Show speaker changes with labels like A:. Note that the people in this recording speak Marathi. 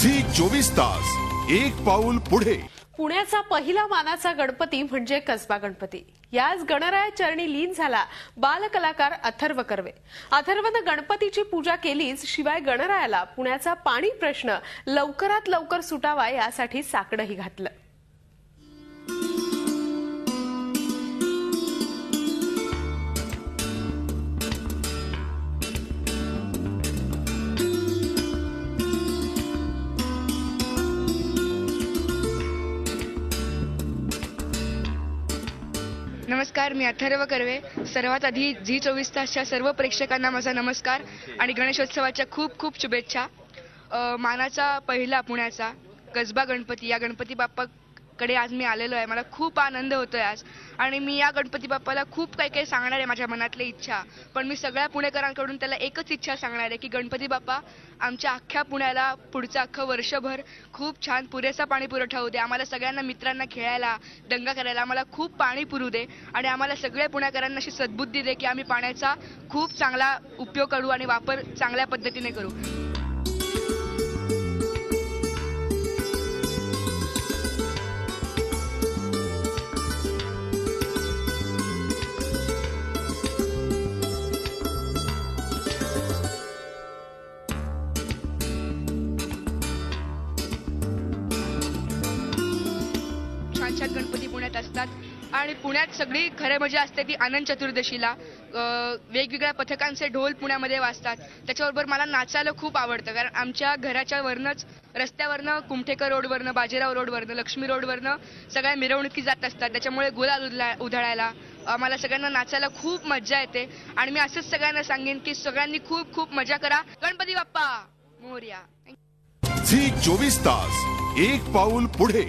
A: झी 24 तास एक पाऊल पुढे।
B: पुण्याचा पहिला मानाचा गणपती म्हणजे कसबा गणपती। याच गणराया चरणी लीन झाला बालकलाकार अथर्व कर्वे। अथर्वनं गणपतीची पूजा केलीच, शिवाय गणरायाला पुण्याचा पाणी प्रश्न लवकरात लवकर सुटावा यासाठी साकडंही घातलं।
C: नमस्कार, मी अथर्व कर्वे। सर्वात आधी झी 24 तासच्या सर्व प्रेक्षकांना माझा नमस्कार आणि गणेशोत्सवाच्या खूप खूप शुभेच्छा। मानाचा पहिला पुण्याचा कसबा गणपती या गणपती बाप्पाकडे आज मी आलेलो आहे। मला खूप आनंद होतोय आज आणि मी या गणपती बाप्पाला खूप काही सांगणार आहे, माझ्या मनातली इच्छा। पण मी सगळ्या पुणेकरांकडून त्याला एकच इच्छा सांगणार आहे की गणपती बाप्पा आमच्या अख्ख्या पुण्याला पुढचं अख्खं वर्षभर खूप छान पुरेसा पाणी पुरवठा होऊ दे। आम्हाला सगळ्यांना मित्रांना खेळायला, दंगा करायला आम्हाला खूप पाणी पुरू दे आणि आम्हाला सगळ्या पुणेकरांना अशी सद्बुद्धी दे की आम्ही पाण्याचा खूप चांगला उपयोग करू आणि वापर चांगल्या पद्धतीने करू। छान छान गणपती पुण्यात असतात आणि पुण्यात सगळी खरी मजा असते ती अनंत चतुर्दशीला। वेगवेगळ्या पथकांचे ढोल पुण्यामध्ये वाजतात। त्याच्याबरोबर मला नाचायला खूप आवडतं, कारण आमच्या घराच्या वरनच रस्त्यावरनं कुमठेकर रोडवरनं, बाजीराव रोडवरनं, लक्ष्मी रोडवरनं सगळ्या मिरवणुकी जात असतात। त्याच्यामुळे गुलाल उधळायला आम्हाला सगळ्यांना नाचायला खूप मजा येते आणि मी असंच सगळ्यांना सांगेन की सगळ्यांनी खूप खूप मजा करा। गणपती बाप्पा मोरया।
A: झी 24 तास एक पाऊल पुढे।